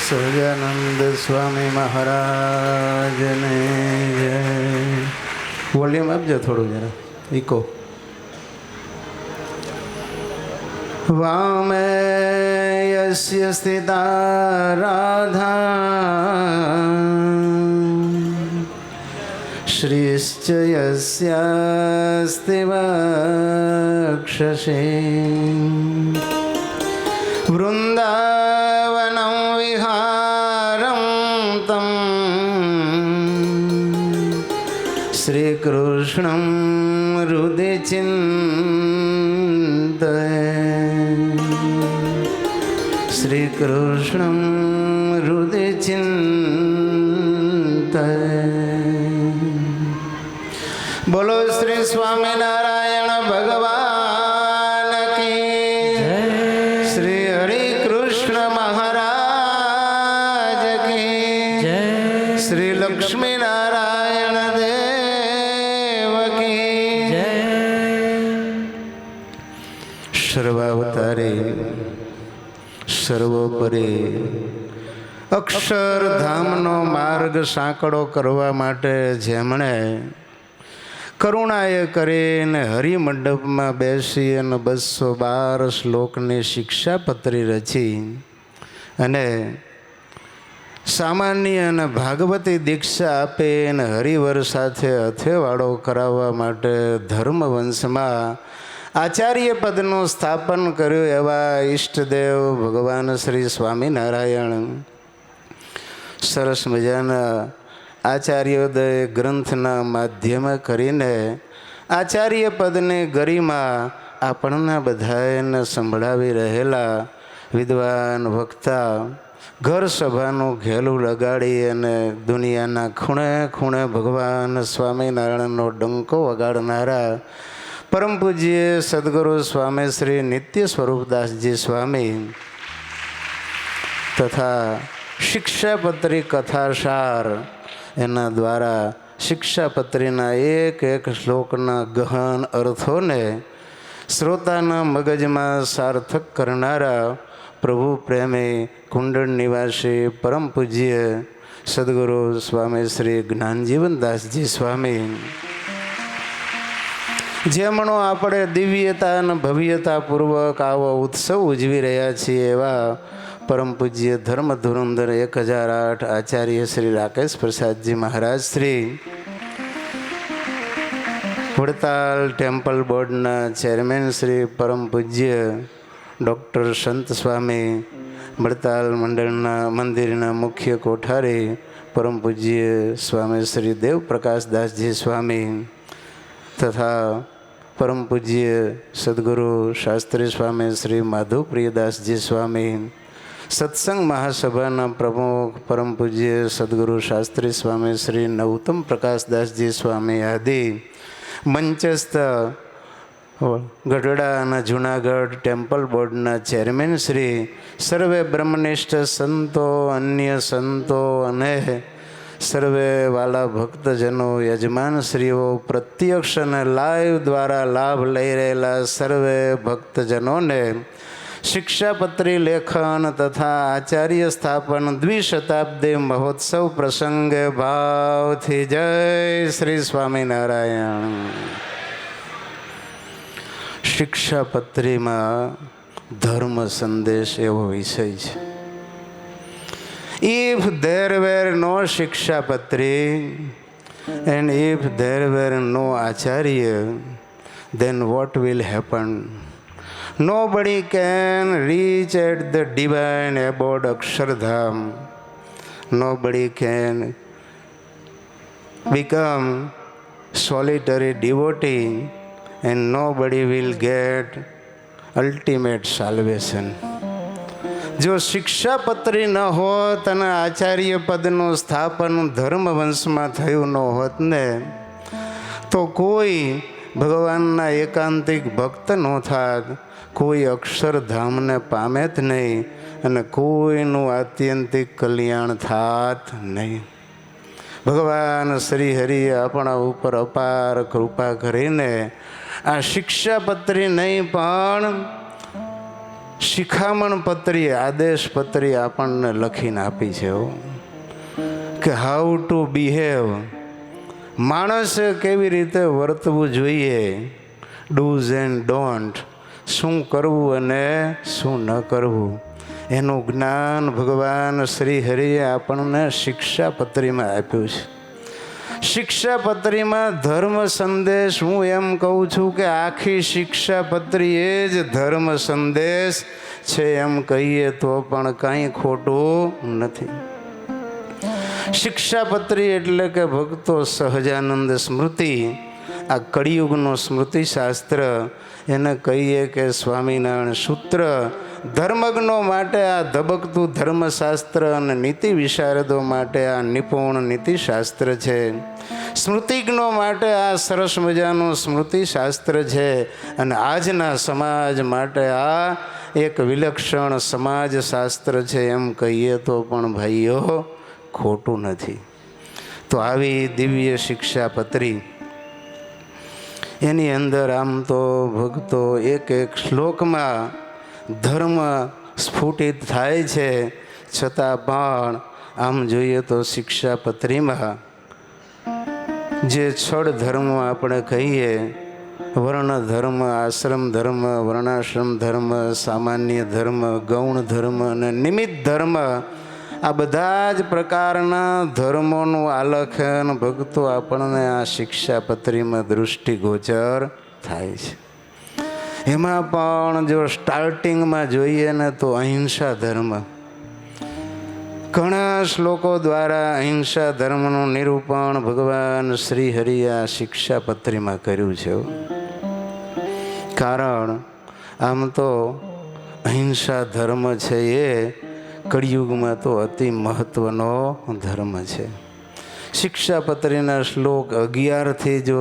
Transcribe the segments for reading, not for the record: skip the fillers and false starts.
સહજાનંદ સ્વામી મહારાજને જય. વોલ્યુમ આપજો થોડું જરા, ઇકો. વામે યસ્ય સ્થિતા રાધા શ્રીશ્ચ યસ્યાસ્તિ વક્ષસે વૃંદાવનં વિહારં તં શ્રીકૃષ્ણં હૃદિ ચિંતયે શ્રીકૃષ્ણં હૃદિ ચિંતયે. બોલો શ્રી સ્વામિનારાયણ ભગવાન કી જય. શ્રી હરિ કૃષ્ણ મહારાજ કી જય. શ્રી લક્ષ્મી નારાયણ દેવ કી જય. સર્વાવતારી સર્વોપરી અક્ષરધામનો માર્ગ સાંકડો કરવા માટે જેમણે કરુણાએ કરીને હરિમંડપમાં બેસી અને 212 શ્લોકની શિક્ષાપત્રી રચી અને સામાન્ય અને ભાગવતી દીક્ષા આપે અને હરિવર સાથે હથેવાળો કરાવવા માટે ધર્મવંશમાં આચાર્ય પદનું સ્થાપન કર્યું એવા ઈષ્ટદેવ ભગવાન શ્રી સ્વામિનારાયણ સરસ મજાના આચાર્યોદય ગ્રંથના માધ્યમે કરીને આચાર્ય પદની ગરિમા આપણને બધાને સંભળાવી રહેલા વિદ્વાન વક્તા ઘર સભાનું ઘેલું લગાડી અને દુનિયાના ખૂણે ખૂણે ભગવાન સ્વામિનારાયણનો ડંકો વગાડનારા પરમ પૂજ્ય સદગુરુ સ્વામી શ્રી નિત્ય સ્વરૂપદાસજી સ્વામી તથા શિક્ષાપત્રી કથાસાર એના દ્વારા શિક્ષાપત્રીના એક એક શ્લોકના ગહન અર્થોને શ્રોતાના મગજમાં સાર્થક કરનારા પ્રભુ પ્રેમી કુંડળ નિવાસી પરમ પૂજ્ય સદગુરુ સ્વામી શ્રી જ્ઞાનજીવનદાસજી સ્વામી જેમણો આપણે દિવ્યતા અને ભવ્યતાપૂર્વક આવો ઉત્સવ ઉજવી રહ્યા છીએ એવા પરમ પૂજ્ય ધર્મ ધુરંધર 1008 આચાર્ય શ્રી રાકેશ પ્રસાદજી મહારાજ શ્રી વડતાલ ટેમ્પલ બોર્ડના ચેરમેન શ્રી પરમ પૂજ્ય ડૉક્ટર સંત સ્વામી વડતાલ મંદિરના મુખ્ય કોઠારી પરમ પૂજ્ય સ્વામી શ્રી દેવપ્રકાશદાસજી સ્વામી તથા પરમ પૂજ્ય સદગુરુ શાસ્ત્રી સ્વામી શ્રી માધવપ્રિયદાસજી સ્વામી સત્સંગ મહાસભાના પ્રમુખ પરમ પૂજ્ય સદગુરુ શાસ્ત્રી સ્વામી શ્રી નવતમ પ્રકાશદાસજી સ્વામી આદિ મંચસ્થ ગઢડા અને જૂનાગઢ ટેમ્પલ બોર્ડના ચેરમેન શ્રી સર્વે બ્રહ્મનિષ્ઠ સંતો અન્ય સંતો અને સર્વે વાલા ભક્તજનો યજમાનશ્રીઓ પ્રત્યક્ષ અને લાઈવ દ્વારા લાભ લઈ રહેલા સર્વે ભક્તજનોને શિક્ષાપત્રી લેખન તથા આચાર્ય સ્થાપન દ્વિશતાબ્દી મહોત્સવ પ્રસંગે ભાવથી જય શ્રી સ્વામિનારાયણ. શિક્ષાપત્રીમાં ધર્મ સંદેશ એવો વિષય છે. If there were no Shikshapatri and if there were no Acharya, then what will happen? Nobody can reach at the divine abode Akshardham. Nobody can become solitary devotee and nobody will get ultimate salvation. જો શિક્ષાપત્રી ન હોત અને આચાર્ય પદનું સ્થાપન ધર્મવંશમાં થયું ન હોત ને તો કોઈ ભગવાનના એકાંતિક ભક્ત ન થાત, કોઈ અક્ષરધામને પામેત નહીં અને કોઈનું આત્યંતિક કલ્યાણ થાત નહીં. ભગવાન શ્રી હરિએ આપણા ઉપર અપાર કૃપા કરીને આ શિક્ષાપત્રી નહીં પણ શિખામણ પત્રી, આદેશ પત્રી આપણને લખીને આપી છે કે હાઉ ટુ બિહેવ, માણસે કેવી રીતે વર્તવું જોઈએ, ડૂઝ એન્ડ ડોન્ટ, શું કરવું અને શું ન કરવું, એનું જ્ઞાન ભગવાન શ્રી હરિએ આપણને શિક્ષાપત્રીમાં આપ્યું છે. શિક્ષાપત્રીમાં ધર્મ સંદેશ, હું એમ કહું છું કે આખી શિક્ષાપત્રી એ જ ધર્મ સંદેશ છે એમ કહીએ તો પણ કાંઈ ખોટું નથી. શિક્ષાપત્રી એટલે કે ભક્તો સહજાનંદ સ્મૃતિ, આ કળિયુગનો સ્મૃતિ શાસ્ત્ર, એને કહીએ કે સ્વામિનારાયણ સૂત્ર. ધર્મજ્ઞો માટે આ ધબકતું ધર્મશાસ્ત્ર અને નીતિ વિશારદો માટે આ નિપુણ નીતિશાસ્ત્ર છે. સ્મૃતિજ્ઞો માટે આ સરસ મજાનું સ્મૃતિશાસ્ત્ર છે. અને આજના સમાજ માટે આ એક વિલક્ષણ સમાજશાસ્ત્ર છે એમ કહીએ તો પણ ભાઈઓ ખોટું નથી. તો આવી દિવ્ય શિક્ષાપત્રી, એની અંદર આમ તો ભક્તો એક એક શ્લોકમાં ધર્મ સ્ફુટિત થાય છે. છતાં પણ આમ જોઈએ તો શિક્ષાપત્રીમાં જે છડ ધર્મ આપણે કહીએ, વર્ણ ધર્મ, આશ્રમ ધર્મ, વર્ણાશ્રમ ધર્મ, સામાન્ય ધર્મ, ગૌણ ધર્મ અને નિમિત્ત ધર્મ, આ બધા જ પ્રકારના ધર્મોનું આલેખન ભક્તો આપણને આ શિક્ષાપત્રીમાં દૃષ્ટિગોચર થાય છે. એમાં પણ જો સ્ટાર્ટિંગમાં જોઈએ ને તો અહિંસા ધર્મ, ઘણા શ્લોકો દ્વારા અહિંસા ધર્મનું નિરૂપણ ભગવાન શ્રી હરિએ આ શિક્ષાપત્રીમાં કર્યું છે. કારણ આમ તો અહિંસા ધર્મ છે એ કળિયુગમાં તો અતિ મહત્વનો ધર્મ છે. શિક્ષાપત્રીના શ્લોક 11થી જો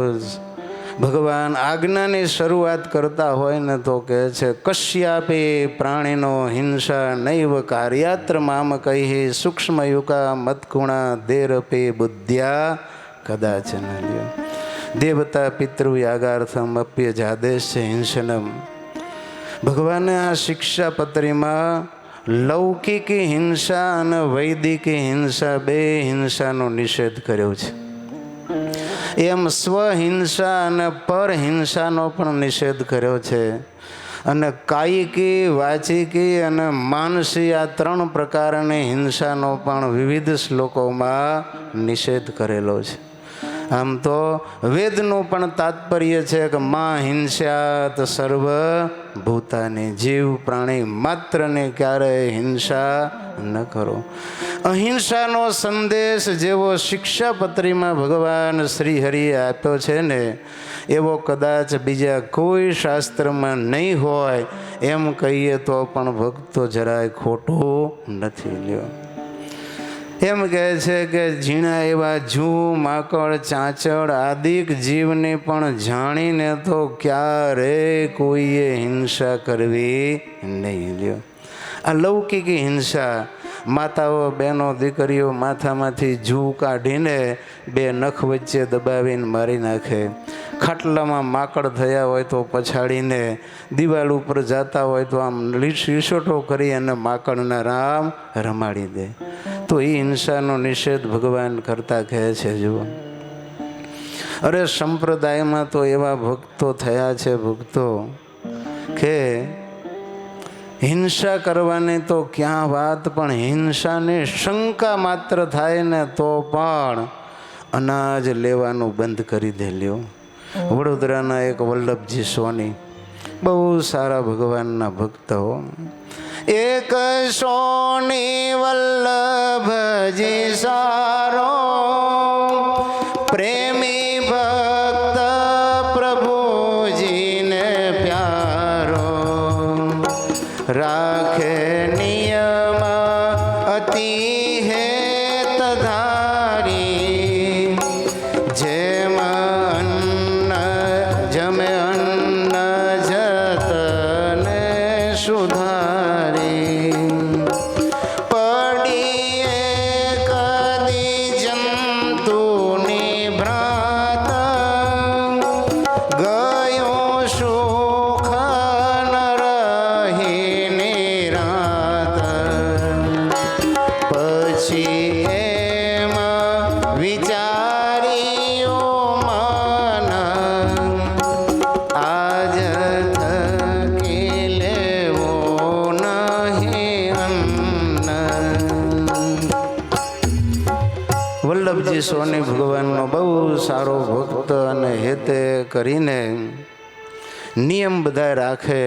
ભગવાન આજ્ઞાની શરૂઆત કરતા હોય ને તો કહે છે, કશ્યાપી પ્રાણીનો હિંસા નૈવ કાર્યાત્ર મામ કહી સૂક્ષ્મયુકા મત્કુણા દેરપી બુદ્ધ્યા કદાચન. દેવતા પિતૃયાગાર્થમ અપ્ય જાદેશ હિંસનમ. ભગવાને આ શિક્ષાપત્રીમાં લૌકિક હિંસા અને વૈદિક હિંસા બે હિંસાનો નિષેધ કર્યો છે. એમ સ્વહિંસા અને પરહિંસાનો પણ નિષેધ કર્યો છે. અને કાયિકી, વાચિકી અને માનસી આ 3 પ્રકારની હિંસાનો પણ વિવિધ શ્લોકોમાં નિષેધ કરેલો છે. આમ તો વેદનું પણ તાત્પર્ય છે કે મા હિંસ્યાત સર્વ ભૂતાની, જીવ પ્રાણી માત્રને ક્યારેય હિંસા ન કરો. અહિંસાનો સંદેશ જેવો શિક્ષાપત્રીમાં ભગવાન શ્રી હરિએ આપ્યો છે ને, એવો કદાચ બીજા કોઈ શાસ્ત્રમાં નહીં હોય એમ કહીએ તો પણ ભક્તો જરાય ખોટું નથી. લ્યો, એમ કહે છે કે ઝીણા એવા જૂ, માકડ, ચાંચડ આદિક જીવને પણ જાણીને તો ક્યારે કોઈએ હિંસા કરવી નહીં. લ્યો, આ લૌકિક હિંસા, માતાઓ, બહેનો, દીકરીઓ માથામાંથી જૂ કાઢીને 2 નખ વચ્ચે દબાવીને મારી નાખે. ખાટલામાં માકડ થયા હોય તો પછાડીને, દિવાલ ઉપર જતા હોય તો આમ લીસોટો કરી અને માકડના રામ રમાડી દે. તો એ હિંસાનો નિષેધ ભગવાન કરતા કહે છે. જુઓ, અરે સંપ્રદાયમાં તો એવા ભક્તો થયા છે ભક્તો કે હિંસા કરવાની તો ક્યાં વાત, પણ હિંસાની શંકા માત્ર થાય ને તો પણ અનાજ લેવાનું બંધ કરી દે. લ્યો, વડોદરાના એક વલ્લભજી સોની બહુ સારા ભગવાનના ભક્ત હો. એક સોની વલ્લભજી સારો, પ્રેમી ભક્ત પ્રભુજીને પ્યારો, રાખે નિયમ અતિ હેત ધારી, જેમ અન્ન જમે અન્ન જતને સુધારી, પડીએ કદી જંતુની ભ્રાત, ગયો સુખ ન રહીને વલ્લભજી સોની ભગવાનનો બહુ સારો ભક્ત અને હેતે કરીને નિયમ બધા રાખે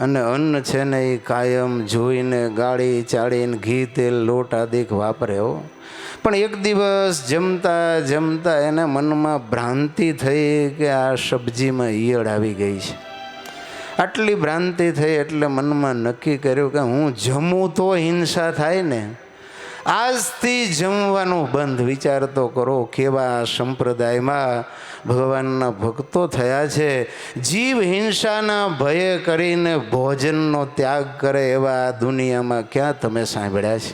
અને અન્ન છે ને એ કાયમ જોઈને ગાળી ચાળીને ઘી તેલ લોટ આદિક વાપરે હો. પણ એક દિવસ જમતા જમતા એના મનમાં ભ્રાંતિ થઈ કે આ સબ્જીમાં ઈયળ આવી ગઈ છે. આટલી ભ્રાંતિ થઈ એટલે મનમાં નક્કી કર્યું કે હું જમું તો હિંસા થાય ને, આજથી જમવાનું બંધ. વિચાર તો કરો કેવા સંપ્રદાયમાં ભગવાનના ભક્તો થયા છે. જીવ હિંસાના ભયે કરીને ભોજનનો ત્યાગ કરે એવા આ દુનિયામાં ક્યાં તમે સાંભળ્યા છે?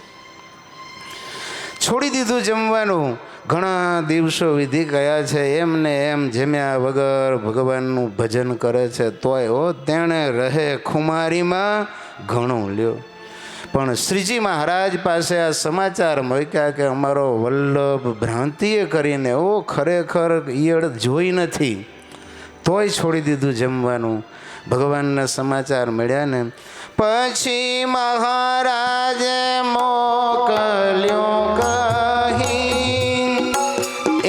છોડી દીધું જમવાનું. ઘણા દિવસો વિધિ ગયા છે, એમને એમ જમ્યા વગર ભગવાનનું ભજન કરે છે. તોય તેણે રહે ખુમારીમાં ઘણું લ્યો. પણ શ્રીજી મહારાજ પાસે આ સમાચાર મૂક્યા કે અમારો વલ્લભ ભ્રાંતિએ કરીને ખરેખર ઈયળ જોઈ નથી, તોય છોડી દીધું જમવાનું. ભગવાનના સમાચાર મળ્યા ને પછી મહારાજે મોકલ્યો કહી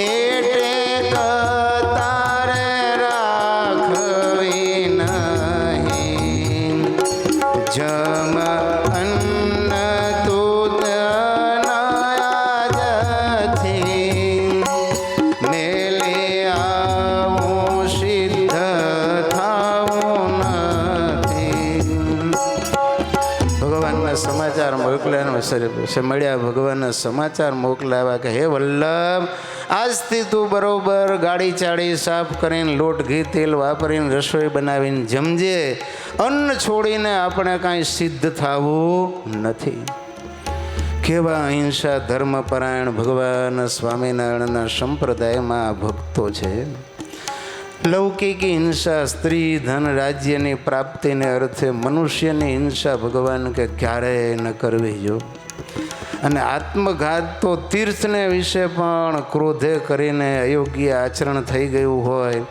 એટે તારે રાખવી નહીં જમ સમાચાર મોકલ્યા મળ્યા. ભગવાનના સમાચાર મોકલાવ્યા કે હે વલ્લભ, આજથી તું બરોબર ગાડી ચાળી સાફ કરીને લોટ ઘી તેલ વાપરીને રસોઈ બનાવીને જમજે. અન્ન છોડીને આપણે કાંઈ સિદ્ધ થવું નથી. કેવા અહિંસા ધર્મપરાયણ ભગવાન સ્વામિનારાયણના સંપ્રદાયમાં ભક્તો છે. લૌકિક હિંસા, સ્ત્રી ધન રાજ્યની પ્રાપ્તિને અર્થે મનુષ્યની હિંસા ભગવાન કે ક્યારેય ન કરવી જો. અને આત્મઘાત તો તીર્થને વિશે પણ ક્રોધે કરીને અયોગ્ય આચરણ થઈ ગયું હોય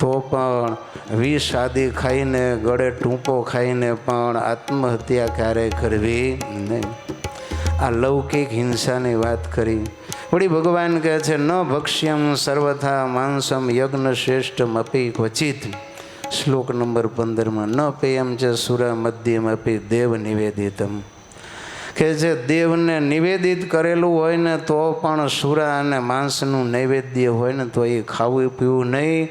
તો પણ વિષ આદિ ખાઈને ગળે ટૂંપો ખાઈને પણ આત્મહત્યા ક્યારેય કરવી નહીં. આ લૌકિક હિંસાની વાત કરી. વળી ભગવાન કહે છે ન ભક્ષ્યમ સર્વથા માંસમ યજ્ઞ શ્રેષ્ઠમ અપી ક્વચિત. શ્લોક નંબર 15 ન પેયમ છે સુરા મધ્યમ અપી દેવ નિવેદિતમ. કે જે દેવને નિવેદિત કરેલું હોય ને તો પણ સુરા અને માંસનું નૈવેદ્ય હોય ને તો એ ખાવું પીવું નહીં.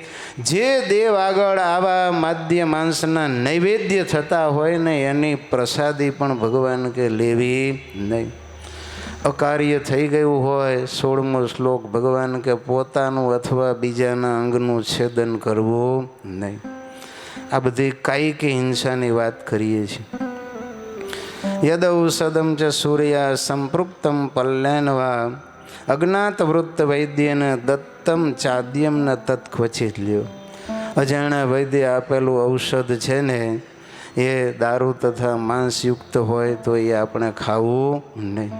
જે દેવ આગળ આવા માધ્ય માંસના નૈવેદ્ય થતા હોય ને એની પ્રસાદી પણ ભગવાન કે લેવી નહીં. અકાર્ય થઈ ગયું હોય 16મો શ્લોક ભગવાન કે પોતાનું અથવા બીજાના અંગનું છેદન કરવું નહીં. આ બધી કાયિક હિંસાની વાત કરીએ છીએ. યદૌષધમ ચ સૂર્યા સંપૃક્તમ પલ્લેનવા અજ્ઞાત વૃત્ત વૈદ્યને દત્તમ ચાદ્યમ ન તત્ક્વચિત લ્યો. અજાણ્યા વૈદ્ય આપેલું ઔષધ છે ને એ દારૂ તથા માંસયુક્ત હોય તો એ આપણે ખાવું નહીં.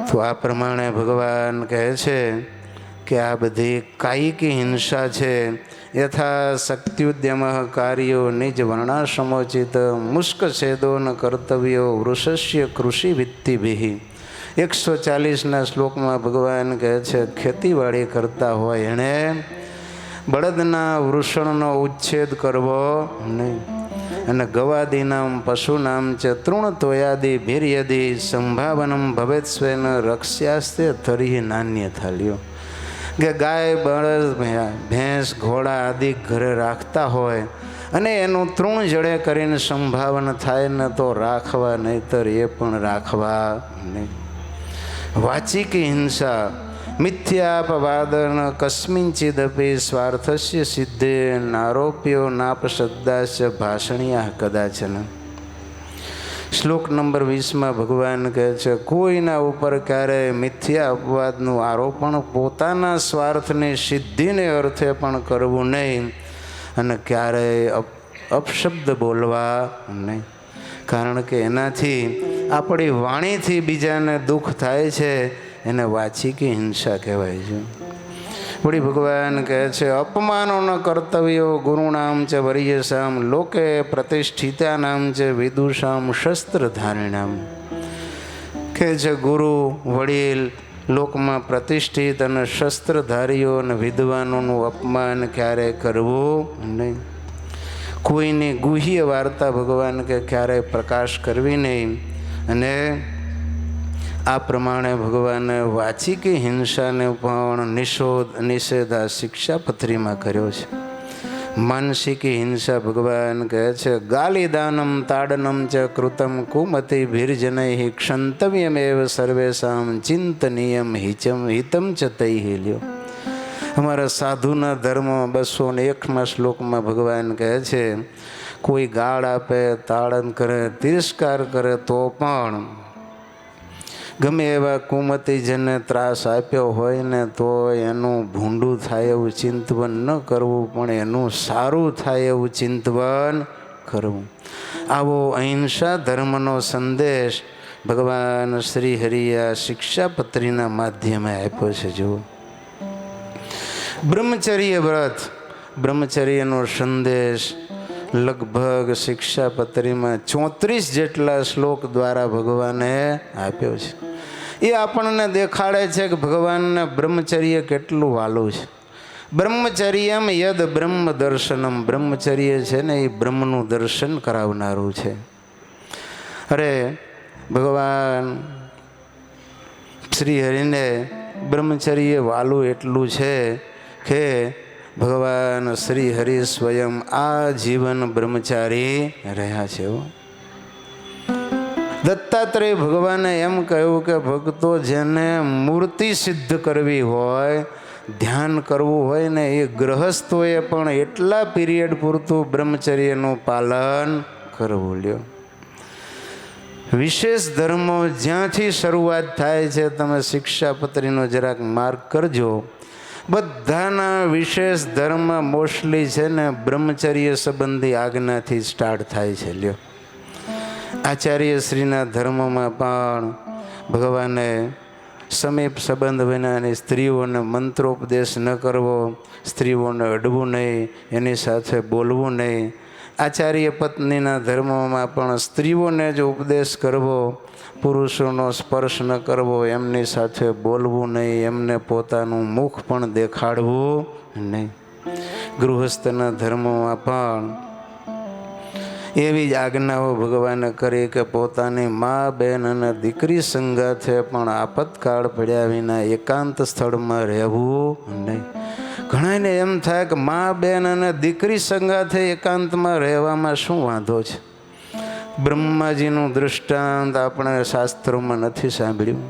તો આ પ્રમાણે ભગવાન કહે છે કે આ બધી કાયિક હિંસા છે. યથા શક્ત્યુદ્યમ કાર્યો નિજ વર્ણાશ્રમોચિત મુષ્ક છેદો ન કર્તવ્યો વૃષસ્ય કૃષિ વિત્તિભિ. 140ના શ્લોકમાં ભગવાન કહે છે ખેતીવાડી કરતા હોય એણે બળદના વૃષણનો ઉચ્છેદ કરવો નહીં. અને ગવાદીનામ પશુનામ ચ તૃણતોયાદિ ભીર્યદિ સંભાવનમ ભવેત સ્વેન રક્ષ્યાસ્તે તરી નાન્ય થાલ્યો. કે ગાય બળદ ભેંસ ઘોડા આદિ ઘરે રાખતા હોય અને એનું તૃણ જડે કરીને સંભાવન થાય ને તો રાખવા, નહીતર એ પણ રાખવા નહીં. વાચિક હિંસા મિથ્યાપવાદન કસ્મિંચિદપી સ્વાર્થસ્ય સિદ્ધે નારોપ્યો નાપશબ્દાસ્ય ભાષણિયા કદાચન. શ્લોક નંબર 20માં ભગવાન કહે છે કોઈના ઉપર ક્યારેય મિથ્યા અપવાદનું આરોપણ પોતાના સ્વાર્થની સિદ્ધિને અર્થે પણ કરવું નહીં અને ક્યારેય અપશબ્દ બોલવા નહીં. કારણ કે એનાથી આપણી વાણીથી બીજાને દુઃખ થાય છે. એને વાચિકી હિંસા કહેવાય છે. વળી ભગવાન કહે છે અપમાનો ન કર્તવ્યો ગુરુણામ ચ વર્યસામ લોકે પ્રતિષ્ઠિતાનામ ચ વિદુષામ શસ્ત્રધારિણામ. કે છે ગુરુ વડીલ લોકમાં પ્રતિષ્ઠિત અને શસ્ત્રધારીઓ અને વિદ્વાનોનું અપમાન ક્યારેય કરવું નહીં. કોઈની ગુહ્ય વાર્તા ભગવાન કે ક્યારેય પ્રકાશ કરવી નહીં. અને આ પ્રમાણે ભગવાને વાચિકી હિંસાને પણ નિષેધ આ શિક્ષાપત્રીમાં કર્યો છે. માનસિકી હિંસા ભગવાન કહે છે ગાલિદાનમ તાડનમ ચ કૃતમ કુમતિ ભીર્જનૈ ક્ષંતવ્યમેવ સર્વેષામ ચિંતનીયમ હિતમ ચ તૈઃ લ્યો. અમારા સાધુના ધર્મ 201માં શ્લોકમાં ભગવાન કહે છે કોઈ ગાળ આપે, તાડન કરે, તિરસ્કાર કરે તો પણ ગમે એવા કુમતીજનને ત્રાસ આપ્યો હોય ને તો એનું ભૂંડું થાય એવું ચિંતવન ન કરવું, પણ એનું સારું થાય એવું ચિંતવન કરવું. આવો અહિંસા ધર્મનો સંદેશ ભગવાન શ્રી હરિએ શિક્ષાપત્રીના માધ્યમે આપ્યો છે. જુઓ, બ્રહ્મચર્ય વ્રત, બ્રહ્મચર્યનો સંદેશ લગભગ શિક્ષાપત્રીમાં 34 જેટલા શ્લોક દ્વારા ભગવાને આપ્યો છે. એ આપણને દેખાડે છે કે ભગવાનને બ્રહ્મચર્ય કેટલું વાલું છે. બ્રહ્મચર્યમ યદ બ્રહ્મ દર્શનમ, બ્રહ્મચર્ય છે ને એ બ્રહ્મનું દર્શન કરાવનારું છે. અરે ભગવાન શ્રી હરિને બ્રહ્મચર્ય વાલું એટલું છે કે ભગવાન શ્રી હરિ સ્વયં આ જીવન બ્રહ્મચારી રહ્યા છે. દત્તાત્રેય ભગવાને એમ કહ્યું કે ભક્તો જેને મૂર્તિ સિદ્ધ કરવી હોય, ધ્યાન કરવું હોય ને એ ગ્રહસ્થોએ પણ એટલા પીરિયડ પૂરતું બ્રહ્મચર્યનું પાલન કરવું. લ્યો, વિશેષ ધર્મો જ્યાંથી શરૂઆત થાય છે, તમે શિક્ષાપત્રીનો જરાક માર્ક કરજો. બધાના વિશેષ ધર્મ મોસ્ટલી છે ને બ્રહ્મચર્ય સંબંધી આજ્ઞાથી સ્ટાર્ટ થાય છે. લ્યો, આચાર્ય શ્રીના ધર્મમાં પણ ભગવાને સમીપ સંબંધ વિનાની સ્ત્રીઓને મંત્રોપદેશ ન કરવો, સ્ત્રીઓને અડવું નહીં, એની સાથે બોલવું નહીં. આચાર્ય પત્નીના ધર્મમાં પણ સ્ત્રીઓને જ ઉપદેશ કરવો, પુરુષોનો સ્પર્શ ન કરવો, એમની સાથે બોલવું નહીં, એમને પોતાનું મુખ પણ દેખાડવું નહીં. ગૃહસ્થના ધર્મમાં પણ એવી જ આજ્ઞાઓ ભગવાને કરી કે પોતાની મા, બેન અને દીકરી સંગાથે પણ આપતકાળ પડ્યા વિના એકાંત સ્થળમાં રહેવું નહીં. ઘણાને એમ થાય કે મા, બેન અને દીકરી સંગાથે એકાંતમાં રહેવામાં શું વાંધો છે? બ્રહ્માજીનું દૃષ્ટાંત આપણે શાસ્ત્રોમાં નથી સાંભળ્યું.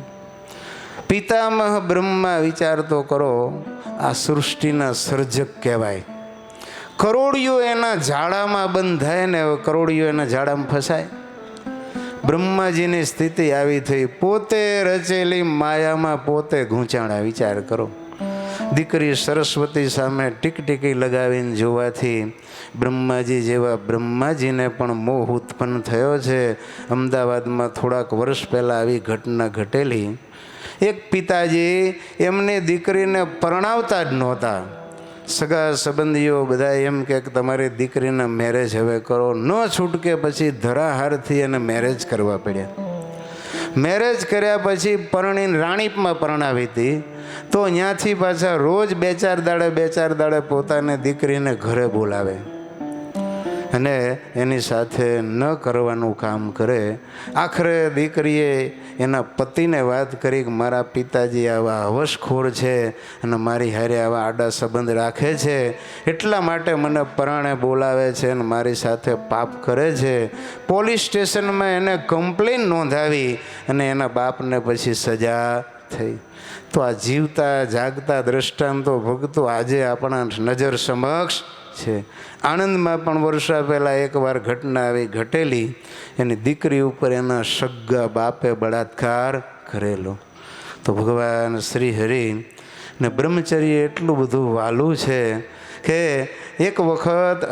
પિતામહ બ્રહ્મા, વિચાર તો કરો, આ સૃષ્ટિના સર્જક કહેવાય. કરોડિયો એના ઝાડામાં બંધાય ને કરોડિયો એના ઝાડામાં ફસાય. બ્રહ્માજીની સ્થિતિ આવી થઈ, પોતે રચેલી માયામાં પોતે ગૂંચાણા. વિચાર કરો, દીકરી સરસ્વતી સામે ટીકટીકી લગાવીને જોવાથી બ્રહ્માજી જેવા બ્રહ્માજીને પણ મોહ ઉત્પન્ન થયો છે. અમદાવાદમાં થોડાક વર્ષ પહેલાં આવી ઘટના ઘટેલી. એક પિતાજી એમની દીકરીને પરણાવતા જ નહોતા. સગા સંબંધીઓ બધા એમ કે તમારી દીકરીના મેરેજ હવે કરો. ન છૂટકે પછી ધરાહારથી એને મેરેજ કરવા પડ્યા. મેરેજ કર્યા પછી પરણીને રાણીપમાં પરણાવી હતી. તો ત્યાંથી પાછા રોજ બે ચાર દાડે પોતાની દીકરીને ઘરે બોલાવે અને એની સાથે ન કરવાનું કામ કરે. આખરે દીકરીએ એના પતિને વાત કરી કે મારા પિતાજી આવા હવસખોર છે અને મારી હારે આવા આડા સંબંધ રાખે છે, એટલા માટે મને પરાણે બોલાવે છે અને મારી સાથે પાપ કરે છે. પોલીસ સ્ટેશનમાં એને કમ્પ્લેન નોંધાવી અને એના બાપને પછી સજા થઈ. તો આ જીવતા જાગતા દ્રષ્ટાંતો ભક્તો આજે આપણા નજર સમક્ષ છે. આણંદમાં પણ વર્ષો પહેલાં એકવાર ઘટના આવી ઘટેલી. એની દીકરી ઉપર એના સગા બાપે બળાત્કાર કરેલો. તો ભગવાન શ્રી હરિ ને બ્રહ્મચર્ય એટલું બધું વાલું છે કે એક વખત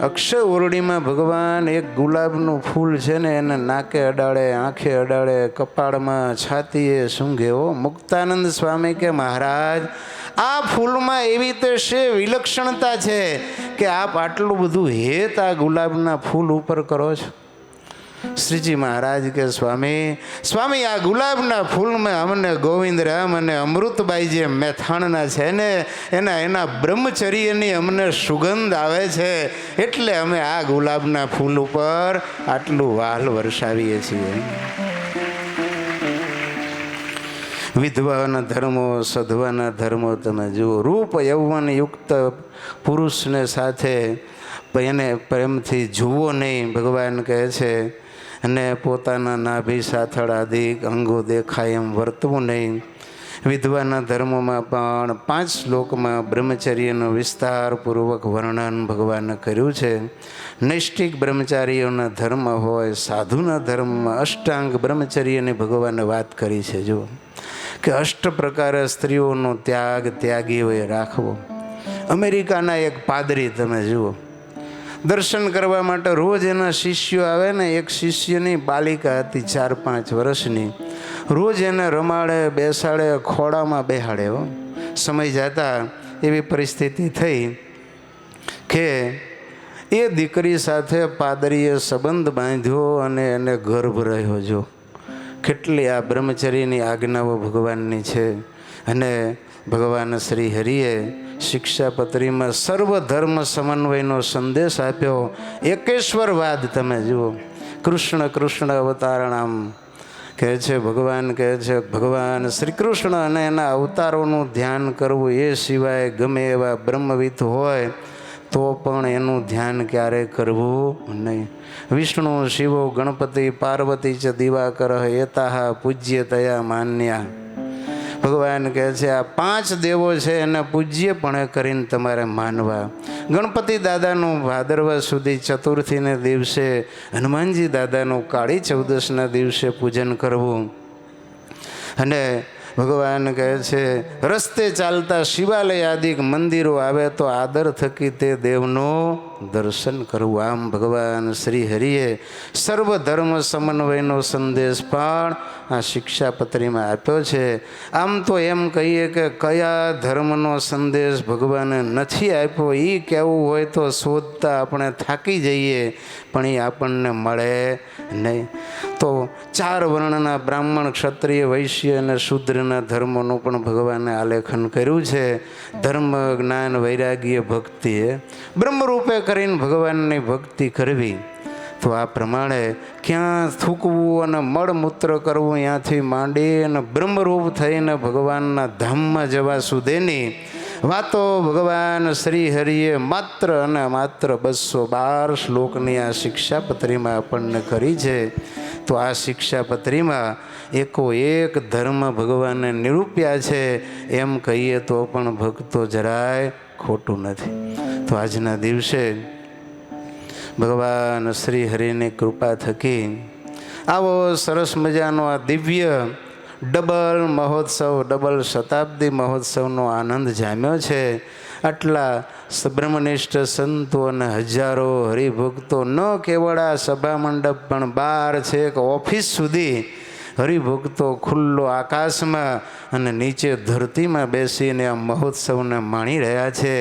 અક્ષય ઓરડીમાં ભગવાન એક ગુલાબનું ફૂલ છે ને એને નાકે અડાડે, આંખે અડાડે, કપાળમાં, છાતીએ સૂંઘે. મુક્તાનંદ સ્વામી કે મહારાજ, આ ફૂલમાં એવી તો છે વિલક્ષણતા છે કે આપ આટલું બધું હેત આ ગુલાબના ફૂલ ઉપર કરો છો. શ્રીજી મહારાજ કે સ્વામી સ્વામી, આ ગુલાબના ફૂલમાં અમને ગોવિંદરામ અને અમૃતબાઈ જે મેથાણના છે ને એના બ્રહ્મચર્યની અમને સુગંધ આવે છે, એટલે અમે આ ગુલાબના ફૂલ ઉપર આટલું વાલ વરસાવીએ છીએ. વિધવાના ધર્મો, સધવાના ધર્મો તમે જુઓ. રૂપ યૌવન યુક્ત પુરુષને સાથે એને પ્રેમથી જુઓ નહીં, ભગવાન કહે છે. અને પોતાના નાભી સાથળ આદિ અંગો દેખાય એમ વર્તવું નહીં. વિધવાના ધર્મોમાં પણ 5 શ્લોકમાં બ્રહ્મચર્યનું વિસ્તારપૂર્વક વર્ણન ભગવાને કર્યું છે. નૈષ્ઠિક બ્રહ્મચારીઓના ધર્મ હોય, સાધુના ધર્મમાં અષ્ટાંગ બ્રહ્મચર્યની ભગવાને વાત કરી છે. જુઓ કે 8 પ્રકારે સ્ત્રીઓનો ત્યાગી હોય રાખવો. અમેરિકાના એક પાદરી તમે જુઓ, દર્શન કરવા માટે રોજ એના શિષ્યો આવે ને. એક શિષ્યની બાલિકા હતી 4-5 વર્ષની. રોજ એને રમાડે, બેસાડે, ખોળામાં બેહાડે. સમય જતા એવી પરિસ્થિતિ થઈ કે એ દીકરી સાથે પાદરીએ સંબંધ બાંધ્યો અને એને ગર્ભ રહ્યો. જો કેટલી આ બ્રહ્મચર્યની આજ્ઞાઓ ભગવાનની છે. અને ભગવાન શ્રી હરિએ શિક્ષાપત્રીમાં સર્વધર્મ સમન્વયનો સંદેશ આપ્યો. એકેશ્વરવાદ તમે જુઓ. કૃષ્ણ કૃષ્ણ અવતારણામ કહે છે ભગવાન, કહે છે ભગવાન શ્રી કૃષ્ણ અને એના અવતારોનું ધ્યાન કરવું, એ સિવાય ગમે એવા બ્રહ્મવિદ હોય તો પણ એનું ધ્યાન ક્યારેય કરવું નહીં. વિષ્ણુ શિવો ગણપતિ પાર્વતી ચ દિવાકર એતાહ પૂજ્ય તયા માન્યા. ભગવાન કહે છે આ 5 દેવો છે એને પૂજ્યપણે કરીને તમારે માનવા. ગણપતિ દાદાનું ભાદરવા સુધી ચતુર્થીને દિવસે, હનુમાનજી દાદાનું કાળી ચૌદસના દિવસે પૂજન કરવું. અને ભગવાન કહે છે રસ્તે ચાલતા શિવાલય આદિ મંદિરો આવે તો આદર થકી તે દેવનું દર્શન કરવું. આમ ભગવાન શ્રી હરિએ સર્વધર્મ સમન્વયનો સંદેશ પણ આ શિક્ષાપત્રીમાં આપ્યો છે. આમ તો એમ કહીએ કે કયા ધર્મનો સંદેશ ભગવાને નથી આપ્યો એ કહેવું હોય તો શોધતા આપણે થાકી જઈએ, પણ એ આપણને મળે નહીં. તો 4 વર્ણના બ્રાહ્મણ, ક્ષત્રિય, વૈશ્ય અને શૂદ્રના ધર્મોનું પણ ભગવાને આલેખન કર્યું છે. ધર્મ, જ્ઞાન, વૈરાગ્ય, ભક્તિ એ બ્રહ્મરૂપે કરીને ભગવાનની ભક્તિ કરવી. તો આ પ્રમાણે ક્યાં થૂકવું અને મળમૂત્ર કરવું ત્યાંથી માંડી અને બ્રહ્મરૂપ થઈને ભગવાનના ધામમાં જવા સુધીની વાતો ભગવાન શ્રી હરિએ માત્ર અને માત્ર 212 શ્લોકની આ શિક્ષાપત્રીમાં આપણને કરી છે. તો આ શિક્ષાપત્રીમાં એકો-એક ધર્મ ભગવાને નિરૂપ્યા છે એમ કહીએ તો પણ ભક્તો જરાય ખોટું નથી. તો આજના દિવસે ભગવાન શ્રી હરિની કૃપા થકી આવો સરસ મજાનો આ દિવ્ય ડબલ મહોત્સવ, ડબલ શતાબ્દી મહોત્સવનો આનંદ જામ્યો છે. આટલા બ્રહ્મનિષ્ઠ સંતો અને હજારો હરિભક્તો ન કેવળ આ સભા મંડપ પણ બહાર છે કે ઓફિસ સુધી હરિભક્તો ખુલ્લો આકાશમાં અને નીચે ધરતીમાં બેસીને આ મહોત્સવને માણી રહ્યા છે.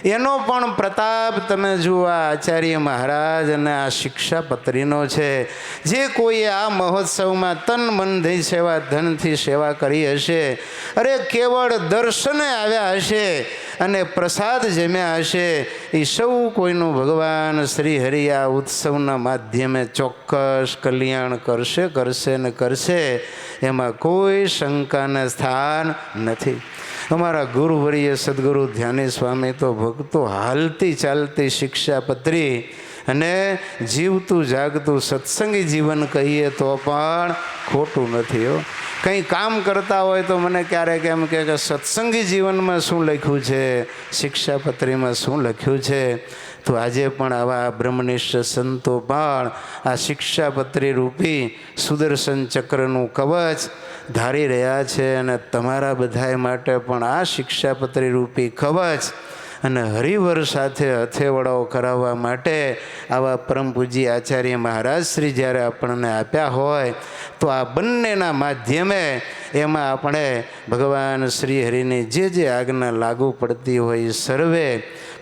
એનો પણ પ્રતાપ તમે જુઓ આ આચાર્ય મહારાજ અને આ શિક્ષાપત્રીનો છે. જે કોઈએ આ મહોત્સવમાં તન મનથી સેવા ધનથી સેવા કરી હશે, અરે કેવળ દર્શને આવ્યા હશે અને પ્રસાદ જમ્યા હશે, એ સૌ કોઈનું ભગવાન શ્રી હરિ આ ઉત્સવના માધ્યમે ચોક્કસ કલ્યાણ કરશે ને કરશે. એમાં કોઈ શંકાને સ્થાન નથી. અમારા ગુરુવર્ય સદગુરુ ધ્યાની સ્વામી તો ભક્તો હાલતી ચાલતી શિક્ષાપત્રી અને જીવતું જાગતું સત્સંગી જીવન કહીએ તો પણ ખોટું નથી. કંઈ કામ કરતા હોય તો મને ક્યારેક એમ કે સત્સંગી જીવનમાં શું લખ્યું છે, શિક્ષાપત્રીમાં શું લખ્યું છે. તો આજે પણ આવા બ્રહ્મનિષ્ઠ સંતો પણ આ શિક્ષાપત્રી રૂપી સુદર્શન ચક્રનું કવચ ધારી રહ્યા છે. અને તમારા બધાય માટે પણ આ શિક્ષાપત્રી રૂપી કવચ અને હરિવર સાથે હથેવડાઓ કરાવવા માટે આવા પરમ પૂજ્ય આચાર્ય મહારાજ શ્રી જ્યારે આપણને આપ્યા હોય તો આ બંનેના માધ્યમે એમાં આપણે ભગવાન શ્રી હરિની જે આજ્ઞા લાગુ પડતી હોય એ સર્વે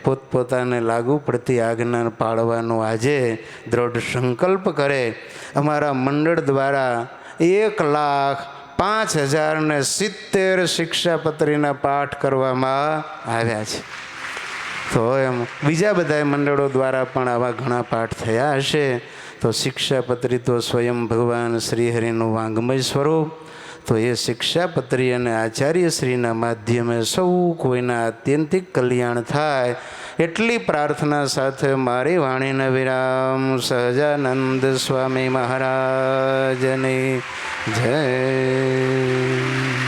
પોતપોતાને લાગુ પડતી આજ્ઞા પાળવાનો આજે દ્રઢ સંકલ્પ કરે. અમારા મંડળ દ્વારા 1,05,070 શિક્ષાપત્રીના પાઠ કરવામાં આવ્યા છે. તો એમ બીજા બધા મંડળો દ્વારા પણ આવા ઘણા પાઠ થયા હશે. તો શિક્ષાપત્રી તો સ્વયં ભગવાન શ્રીહરિનું વાંગમય સ્વરૂપ. તો એ શિક્ષાપત્રી અને આચાર્યશ્રીના માધ્યમે સૌ કોઈના આત્યંતિક કલ્યાણ થાય એટલી પ્રાર્થના સાથે મારી વાણીના વિરામ. સહજાનંદ સ્વામી મહારાજની જય.